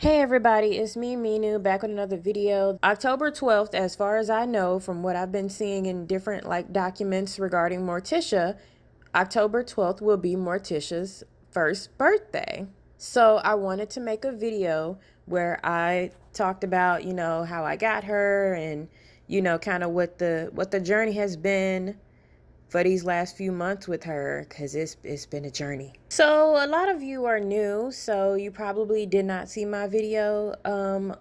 Hey everybody, it's me, Minu, back with another video. October 12th, as far as I know, from what I've been seeing in different documents regarding Morticia, October 12th will be Morticia's first birthday. So I wanted to make a video where I talked about, how I got her and, kind of what the journey has been for these last few months with her, because it's been a journey. So a lot of you are new, so you probably did not see my video on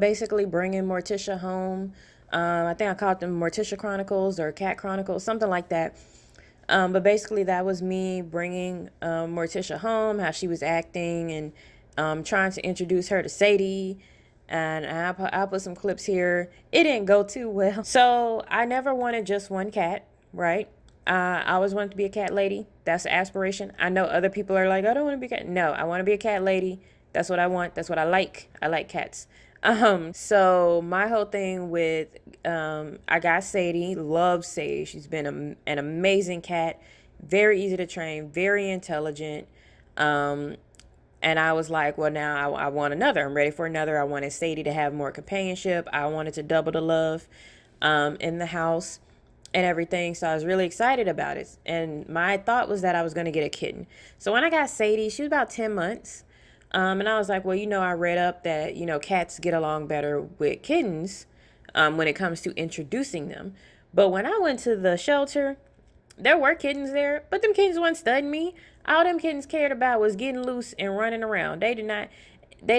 basically bringing Morticia home. I think I called them Morticia Chronicles or Cat Chronicles, something like that. But basically that was me bringing Morticia home, how she was acting, and trying to introduce her to Sadie. And I'll put some clips here. It didn't go too well. So I never wanted just one cat, right? I always wanted to be a cat lady. That's the aspiration. I know other people are like, I don't want to be a cat. No, I want to be a cat lady. That's what I want. That's what I like. I like cats. So my whole thing with, I got Sadie, love Sadie. She's been an amazing cat, very easy to train, very intelligent. And I was like, well, now I want another. I'm ready for another. I wanted Sadie to have more companionship. I wanted to double the love, in the house and everything. So I was really excited about it. And my thought was that I was going to get a kitten. So when I got Sadie, she was about 10 months. And I was like, well, I read up that, cats get along better with kittens when it comes to introducing them. But when I went to the shelter, there were kittens there, but them kittens wasn't studying me. All them kittens cared about was getting loose and running around. They did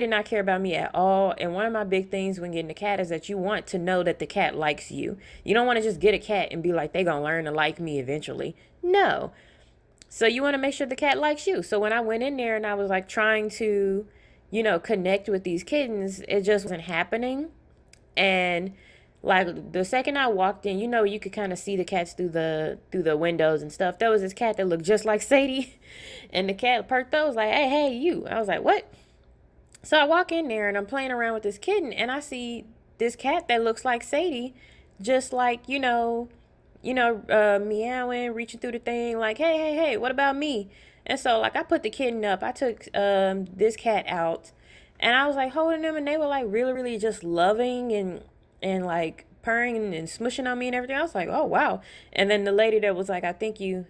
not care about me at all. And one of my big things when getting a cat is that you want to know that the cat likes you. You don't want to just get a cat and be like, they gonna learn to like me eventually. No. So you want to make sure the cat likes you. So when I went in there and I was like trying to, connect with these kittens, it just wasn't happening. And like the second I walked in, you could kind of see the cats through the windows and stuff. There was this cat that looked just like Sadie, and the cat perked up, was like, hey, you. I was like, what? So I walk in there and I'm playing around with this kitten, and I see this cat that looks like Sadie, just like, meowing, reaching through the thing, like, hey, what about me? And so like I put the kitten up. I took this cat out, and I was like holding them, and they were like really, really just loving and like purring and smushing on me and everything. I was like, oh wow. And then the lady that was like, I think you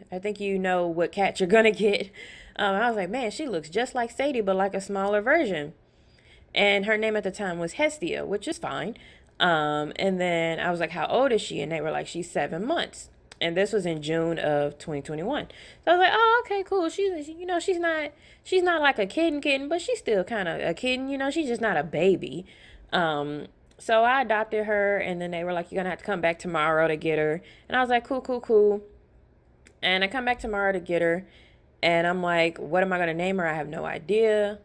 know what cat you're gonna get. I was like, man, she looks just like Sadie, but like a smaller version. And her name at the time was Hestia, which is fine. And then I was like, how old is she? And they were like, she's 7 months. And this was in June of 2021. So I was like, oh, okay, cool. She's not like a kitten, but she's still kind of a kitten. She's just not a baby. So I adopted her, and then they were like, you're gonna have to come back tomorrow to get her. And I was like, cool. And I come back tomorrow to get her, and I'm like, what am I gonna name her? I have no idea.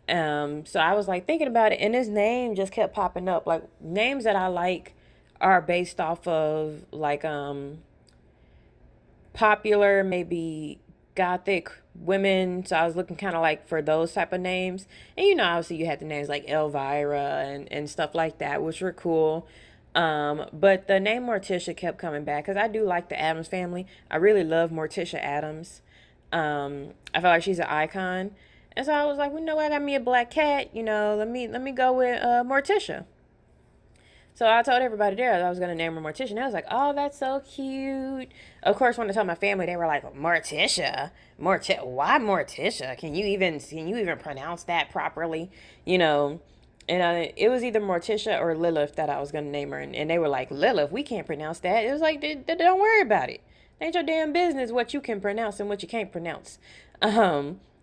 So I was like thinking about it, and his name just kept popping up. Like names that I like are based off of like popular, maybe gothic women. So I was looking kind of like for those type of names. And obviously you had the names like Elvira and stuff like that, which were cool. But the name Morticia kept coming back because I do like the Addams family. I really love Morticia Addams. I feel like she's an icon. And so I was like, well, I got me a black cat. Let me go with Morticia. So I told everybody there that I was gonna name her Morticia. And I was like, oh, that's so cute. Of course, when I told my family, they were like, Morticia, why Morticia? Can you even pronounce that properly? And it was either Morticia or Lilith that I was gonna name her, and they were like, Lilith, we can't pronounce that. It was like, don't worry about it. It ain't your damn business what you can pronounce and what you can't pronounce.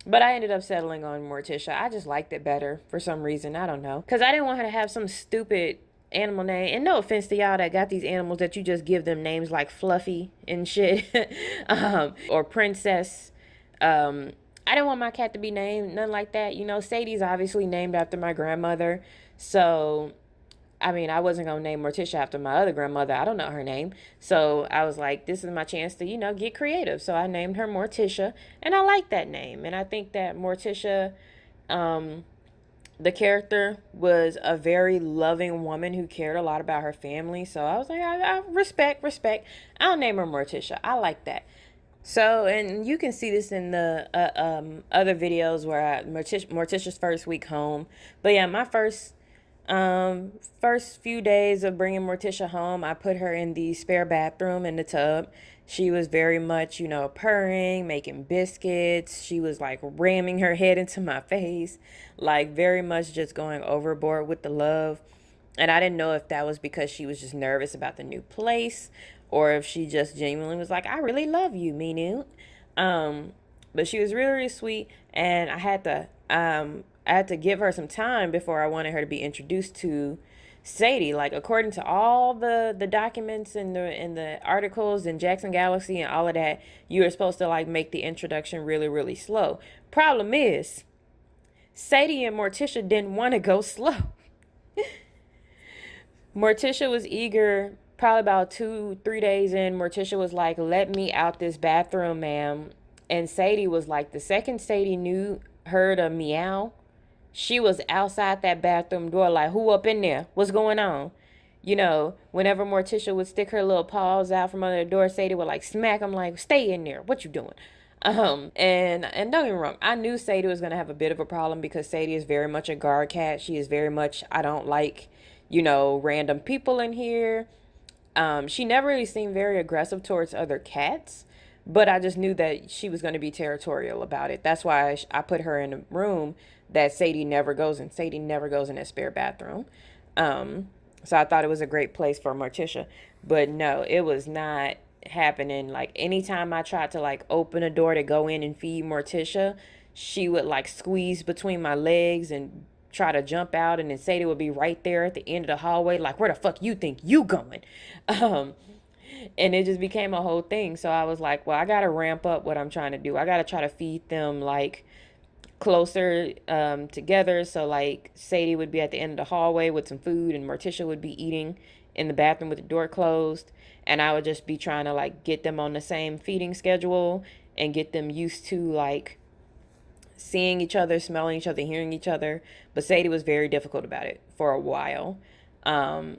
But I ended up settling on Morticia. I just liked it better for some reason. I don't know. Because I didn't want her to have some stupid animal name. And no offense to y'all that got these animals that you just give them names like Fluffy and shit. Or Princess. I didn't want my cat to be named nothing like that. Sadie's obviously named after my grandmother. So I wasn't going to name Morticia after my other grandmother. I don't know her name. So I was like, this is my chance to, get creative. So I named her Morticia, and I like that name. And I think that Morticia, the character, was a very loving woman who cared a lot about her family. So I was like, I respect. I'll name her Morticia. I like that. So, and you can see this in the other videos where Morticia's first week home. But yeah, my um, first few days of bringing Morticia home, I put her in the spare bathroom in the tub. She was very much, purring, making biscuits. She was like ramming her head into my face, like very much just going overboard with the love. And I didn't know if that was because she was just nervous about the new place or if she just genuinely was like, I really love you, Minu. But she was really, really sweet. And I had to give her some time before I wanted her to be introduced to Sadie. Like according to all the documents and the articles in Jackson Galaxy and all of that, you were supposed to like make the introduction really, really slow. Problem is, Sadie and Morticia didn't want to go slow. Morticia was eager. Probably about 2, 3 days in, Morticia was like, "Let me out this bathroom, ma'am." And Sadie was like, the second Sadie heard a meow, she was outside that bathroom door, like, "Who up in there? What's going on?" Whenever Morticia would stick her little paws out from under the door, Sadie would like smack him, like, "Stay in there. What you doing?" And don't get me wrong, I knew Sadie was gonna have a bit of a problem because Sadie is very much a guard cat. She is very much, I don't like, random people in here. She never really seemed very aggressive towards other cats, but I just knew that she was going to be territorial about it. That's why I put her in a room that Sadie never goes in. Sadie never goes in that spare bathroom. So I thought it was a great place for Morticia, but no, it was not happening. Like anytime I tried to like open a door to go in and feed Morticia, she would like squeeze between my legs and try to jump out, and then Sadie would be right there at the end of the hallway, like, "Where the fuck you think you going?" Um, and it just became a whole thing. So I was like, well, I gotta ramp up what I'm trying to do. I gotta try to feed them like closer together. So like Sadie would be at the end of the hallway with some food, and Morticia would be eating in the bathroom with the door closed. And I would just be trying to like get them on the same feeding schedule and get them used to like seeing each other, smelling each other, hearing each other. But Sadie was very difficult about it for a while. Um,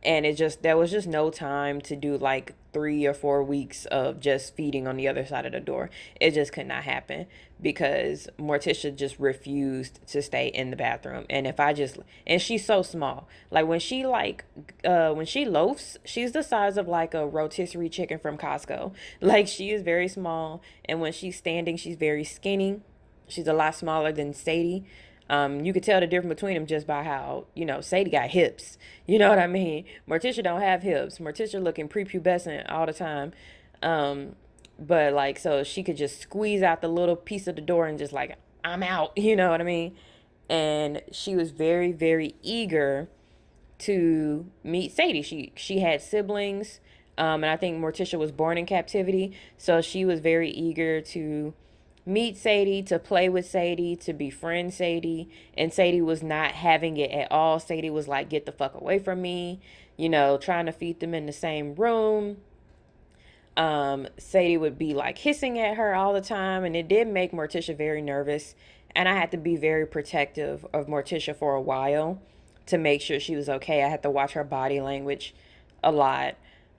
and there was just no time to do like 3 or 4 weeks of just feeding on the other side of the door. It just could not happen because Morticia just refused to stay in the bathroom. And if I just and she's so small, like when she loafs, she's the size of like a rotisserie chicken from Costco. Like she is very small, and when she's standing, she's very skinny. She's a lot smaller than Sadie. You could tell the difference between them just by how, Sadie got hips. You know what I mean? Morticia don't have hips. Morticia looking prepubescent all the time. But like, so she could just squeeze out the little piece of the door and just like, "I'm out." You know what I mean? And she was very, very eager to meet Sadie. She had siblings, and I think Morticia was born in captivity, so she was very eager to meet Sadie, to play with Sadie, to befriend Sadie, and Sadie was not having it at all. Sadie was like, "Get the fuck away from me," trying to feed them in the same room. Sadie would be like hissing at her all the time, and it did make Morticia very nervous. And I had to be very protective of Morticia for a while to make sure she was okay. I had to watch her body language a lot.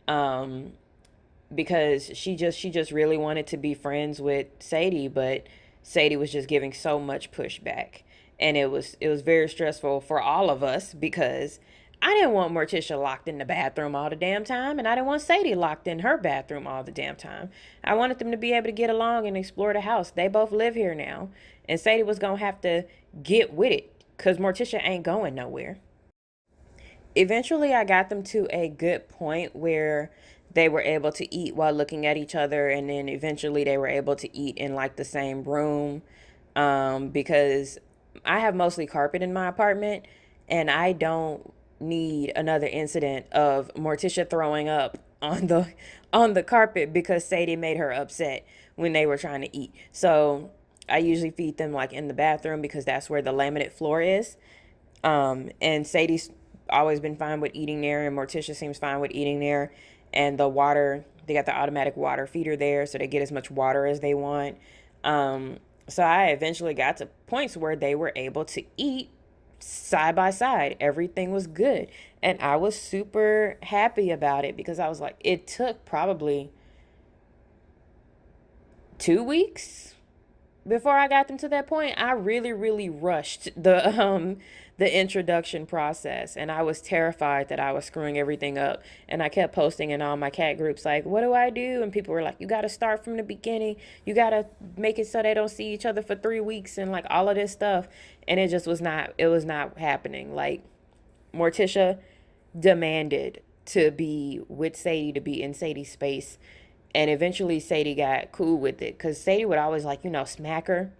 Um, because she just really wanted to be friends with Sadie, but Sadie was just giving so much pushback. And it was very stressful for all of us because I didn't want Morticia locked in the bathroom all the damn time, and I didn't want Sadie locked in her bathroom all the damn time. I wanted them to be able to get along and explore the house. They both live here now, and Sadie was gonna have to get with it because Morticia ain't going nowhere. Eventually I got them to a good point where they were able to eat while looking at each other, and then eventually they were able to eat in like the same room, because I have mostly carpet in my apartment, and I don't need another incident of Morticia throwing up on the carpet because Sadie made her upset when they were trying to eat. So I usually feed them like in the bathroom because that's where the laminate floor is. And Sadie's always been fine with eating there, and Morticia seems fine with eating there. And the water, they got the automatic water feeder there, so they get as much water as they want. So I eventually got to points where they were able to eat side by side. Everything was good. And I was super happy about it because I was like, it took probably 2 weeks before I got them to that point. I really, really rushed the introduction process, and I was terrified that I was screwing everything up. And I kept posting in all my cat groups like, what do I do? And people were like, you got to start from the beginning. You got to make it so they don't see each other for 3 weeks and like all of this stuff. And it just was not, it was not happening. Like, Morticia demanded to be with Sadie, to be in Sadie's space. And eventually Sadie got cool with it, because Sadie would always, like, smack her.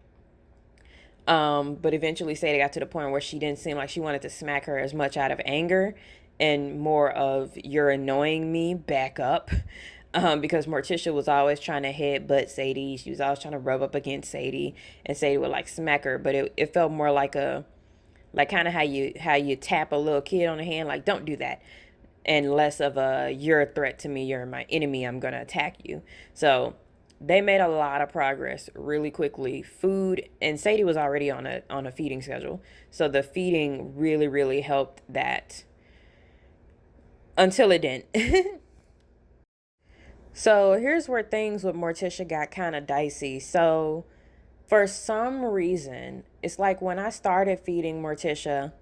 But eventually Sadie got to the point where she didn't seem like she wanted to smack her as much out of anger and more of, you're annoying me, back up. Because Morticia was always trying to headbutt Sadie. She was always trying to rub up against Sadie, and Sadie would like smack her. But it felt more like kind of how you tap a little kid on the hand, like, don't do that. And less of a, you're a threat to me, you're my enemy, I'm gonna attack you. So they made a lot of progress really quickly. Food, and Sadie was already on a feeding schedule, so the feeding really, really helped that, until it didn't. So here's where things with Morticia got kind of dicey. So for some reason, it's like when I started feeding Morticia,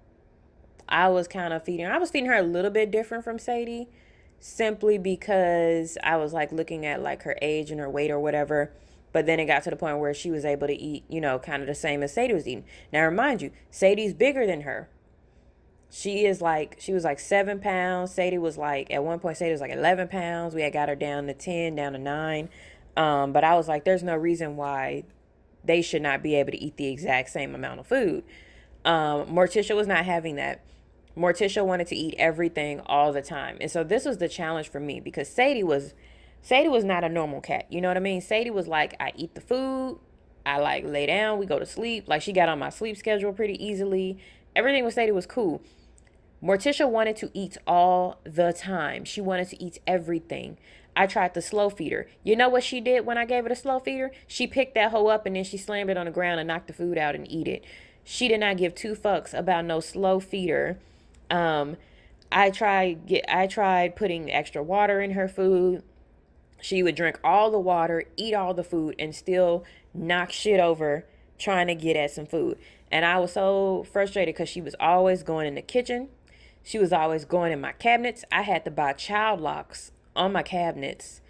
I was feeding her a little bit different from Sadie, simply because I was like looking at like her age and her weight or whatever. But then it got to the point where she was able to eat, kind of the same as Sadie was eating. Now, remind you, Sadie's bigger than her. She was like 7 pounds. Sadie was like, at one point, Sadie was like 11 pounds. We had got her down to 10, down to 9. But I was like, there's no reason why they should not be able to eat the exact same amount of food. Morticia was not having that. Morticia wanted to eat everything all the time. And so this was the challenge for me, because Sadie was not a normal cat. You know what I mean? Sadie was like, I eat the food, I like lay down, we go to sleep. Like, she got on my sleep schedule pretty easily. Everything with Sadie was cool. Morticia wanted to eat all the time. She wanted to eat everything. I tried the slow feeder. You know what she did when I gave her the slow feeder? She picked that hoe up and then she slammed it on the ground and knocked the food out and eat it. She did not give two fucks about no slow feeder. I tried putting extra water in her food. She would drink all the water, eat all the food, and still knock shit over trying to get at some food. And I was so frustrated because she was always going in the kitchen. She was always going in my cabinets. I had to buy child locks on my cabinets.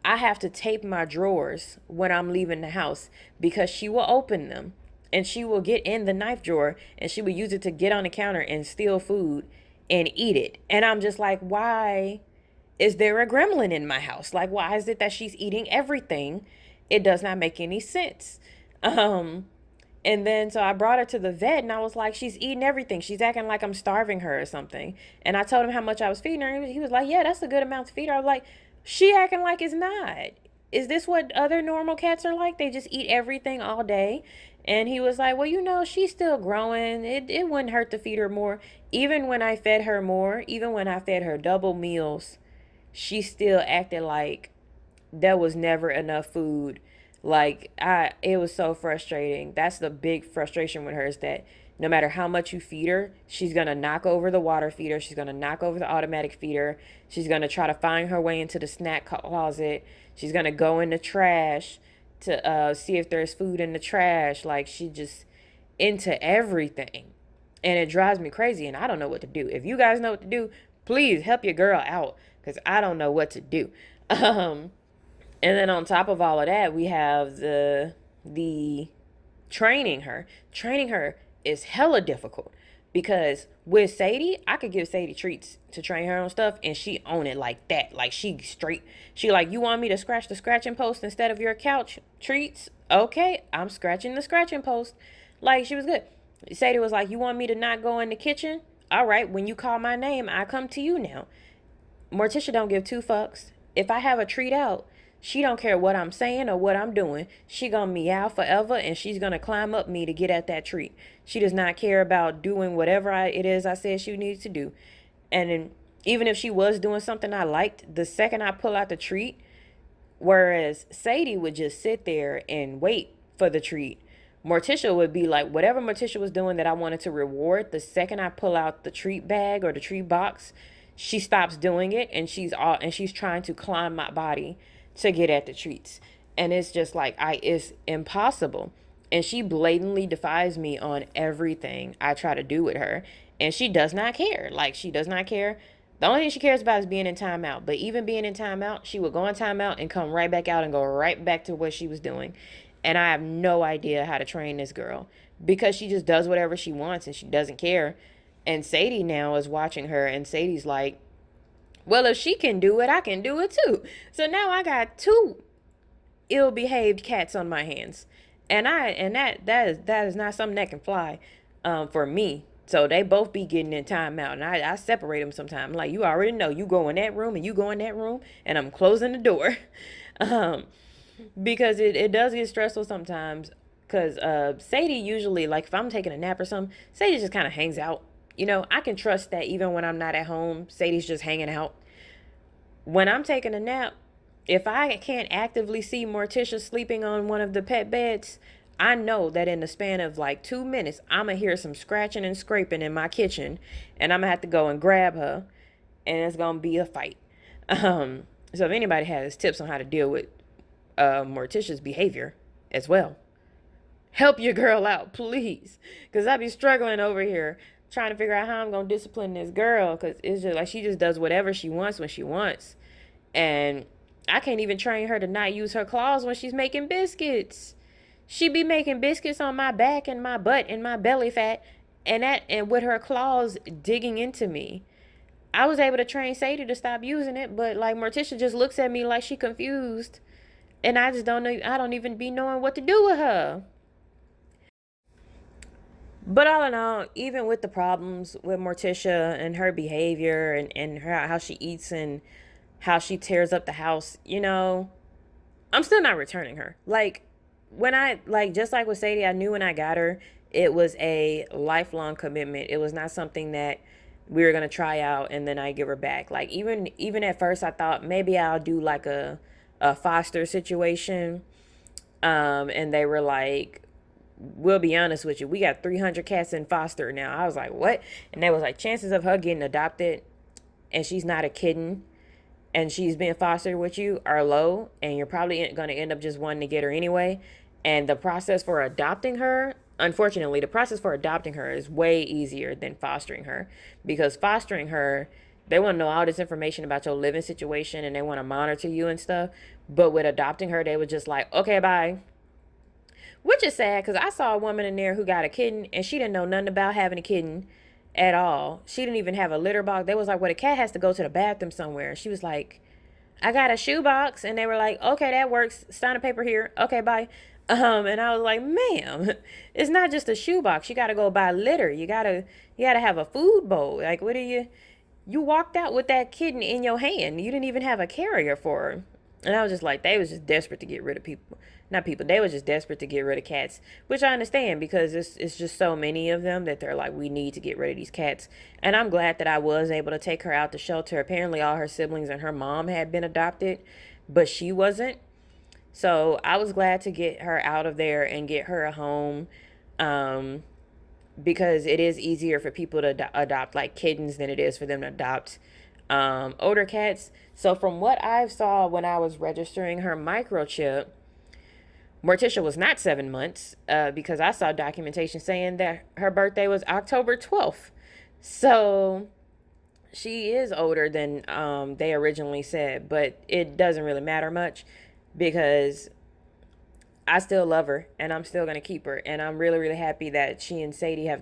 I have to tape my drawers when I'm leaving the house, because she will open them and she will get in the knife drawer and she will use it to get on the counter and steal food and eat it. And I'm just like, why is there a gremlin in my house? Like, why is it that she's eating everything? It does not make any sense. And then so I brought her to the vet and I was like, she's eating everything. She's acting like I'm starving her or something. And I told him how much I was feeding her. And he was like, yeah, that's a good amount to feed her. I was like, she acting like it's not. Is this what other normal cats are like? They just eat everything all day. And he was like, well, she's still growing. It wouldn't hurt to feed her more. Even when I fed her more, even when I fed her double meals, she still acted like there was never enough food. Like, it was so frustrating. That's the big frustration with her, is that no matter how much you feed her, she's going to knock over the water feeder. She's going to knock over the automatic feeder. She's going to try to find her way into the snack closet. She's going to go in the trash to see if there's food in the trash. Like, she just into everything. And it drives me crazy, and I don't know what to do. If you guys know what to do, please help your girl out, because I don't know what to do. And then on top of all of that, we have the training her. Training her is hella difficult, because with Sadie, I could give Sadie treats to train her on stuff and she own it like that. Like, she like, you want me to scratch the scratching post instead of your couch treats? Okay, I'm scratching the scratching post. Like, she was good. Sadie was like, you want me to not go in the kitchen? All right, when you call my name, I come to you now. Morticia don't give two fucks. If I have a treat out, she don't care what I'm saying or what I'm doing. She gonna meow forever, and she's gonna climb up me to get at that treat. She does not care about doing whatever it is I said she needs to do. And then, even if she was doing something I liked, the second I pull out the treat, whereas Sadie would just sit there and wait for the treat, Morticia would be like, whatever Morticia was doing that I wanted to reward, the second I pull out the treat bag or the treat box, she stops doing it, and she's trying to climb my body to get at the treats. And it's just like, it's impossible. And she blatantly defies me on everything I try to do with her. And she does not care. Like, she does not care. The only thing she cares about is being in timeout. But even being in timeout, she would go in timeout and come right back out and go right back to what she was doing. And I have no idea how to train this girl because she just does whatever she wants and she doesn't care. And Sadie now is watching her, and Sadie's like, well, if she can do it, I can do it too. So now I got two ill-behaved cats on my hands, and that is not something that can fly, for me. So they both be getting in timeout, and I separate them sometimes. Like, you already know, you go in that room and you go in that room, and I'm closing the door, um, because it does get stressful sometimes. Cause Sadie usually, like, if I'm taking a nap or something, Sadie just kind of hangs out. I can trust that even when I'm not at home, Sadie's just hanging out. When I'm taking a nap, if I can't actively see Morticia sleeping on one of the pet beds, I know that in the span of like 2 minutes, I'm going to hear some scratching and scraping in my kitchen, and I'm going to have to go and grab her, and it's going to be a fight. So if anybody has tips on how to deal with Morticia's behavior as well, help your girl out, please. Because I be struggling over here trying to figure out how I'm going to discipline this girl, because it's just like she just does whatever she wants when she wants. And I can't even train her to not use her claws when she's making biscuits. She be making biscuits on my back and my butt and my belly fat, and with her claws digging into me. I was able to train Sadie to stop using it, but like Morticia just looks at me like she confused, and I just don't know. I don't even be knowing what to do with her. But all in all, even with the problems with Morticia and her behavior and how she eats and how she tears up the house, I'm still not returning her. Like, just like with Sadie, I knew when I got her, it was a lifelong commitment. It was not something that we were going to try out and then I give her back. Like, even at first, I thought maybe I'll do like a foster situation. And they were like, we'll be honest with you, we got 300 cats in foster now. I was like, what? And they was like, chances of her getting adopted and she's not a kitten and she's being fostered with you are low, and you're probably going to end up just wanting to get her anyway. And the process for adopting her, unfortunately, the process for adopting her is way easier than fostering her, because fostering her, they want to know all this information about your living situation and they want to monitor you and stuff. But with adopting her, they were just like, okay, bye. Which is sad, because I saw a woman in there who got a kitten and she didn't know nothing about having a kitten at all. She didn't even have a litter box. They was like, well, the cat has to go to the bathroom somewhere. She was like, I got a shoe box. And they were like, okay, that works. Sign a paper here. Okay, bye. And I was like, ma'am, it's not just a shoe box. You got to go buy litter. You gotta have a food bowl. Like, what are you walked out with that kitten in your hand. You didn't even have a carrier for her. And I was just like, they was just desperate to get rid of people. Not people, they were just desperate to get rid of cats, which I understand, because it's just so many of them that they're like, we need to get rid of these cats. And I'm glad that I was able to take her out the shelter. Apparently all her siblings and her mom had been adopted, but she wasn't. So I was glad to get her out of there and get her a home, because it is easier for people to adopt like kittens than it is for them to adopt older cats. So from what I saw when I was registering her microchip, Morticia was not 7 months, because I saw documentation saying that her birthday was October 12th. So she is older than they originally said, but it doesn't really matter much, because I still love her and I'm still going to keep her. And I'm really, really happy that she and Sadie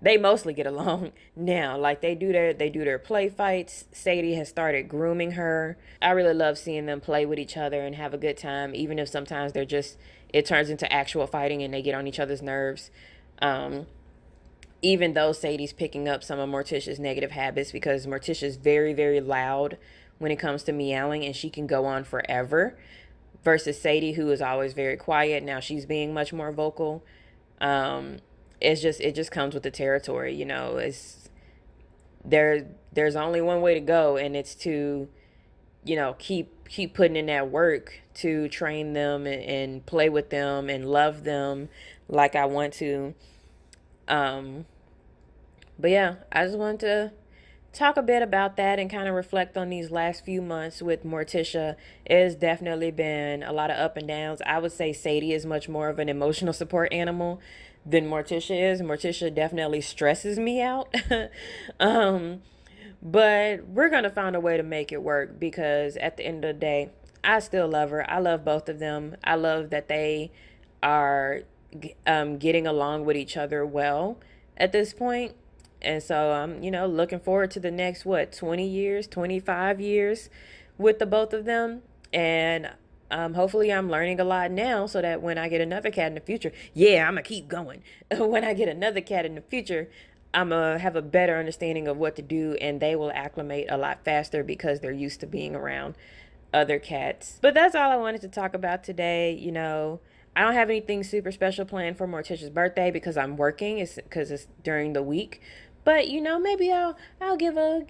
they mostly get along now. Like, they do their play fights. Sadie has started grooming her. I really love seeing them play with each other and have a good time, even if sometimes it turns into actual fighting and they get on each other's nerves. Even though Sadie's picking up some of Morticia's negative habits, because Morticia's very, very loud when it comes to meowing, and she can go on forever, versus Sadie, who is always very quiet. Now she's being much more vocal. It just comes with the territory. It's there's only one way to go, and it's to keep putting in that work to train them and play with them and love them like I want to. But yeah, I just wanted talk a bit about that and kind of reflect on these last few months with Morticia. It's definitely been a lot of up and downs. I would say Sadie is much more of an emotional support animal than Morticia is. Morticia definitely stresses me out. um, but we're going to find a way to make it work because at the end of the day, I still love her. I love both of them. I love that they are getting along with each other well at this point. And so I'm, looking forward to the next, 20 years, 25 years with the both of them. And hopefully I'm learning a lot now so that when I get another cat in the future, yeah, I'm going to keep going. When I get another cat in the future, I'm going to have a better understanding of what to do, and they will acclimate a lot faster because they're used to being around other cats. But that's all I wanted to talk about today. I don't have anything super special planned for Morticia's birthday because I'm working. It's because it's during the week. But maybe I'll give her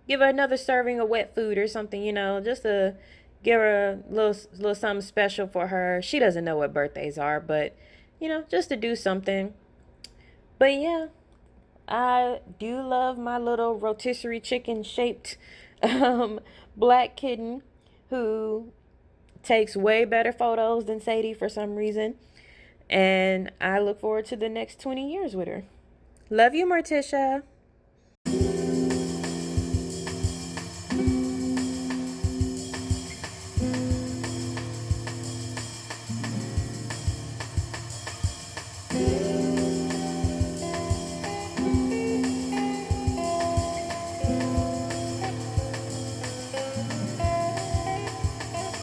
another serving of wet food or something. Just to give her a little something special for her. She doesn't know what birthdays are, but just to do something. But yeah, I do love my little rotisserie chicken shaped black kitten who takes way better photos than Sadie for some reason. And I look forward to the next 20 years with her. Love you, Morticia.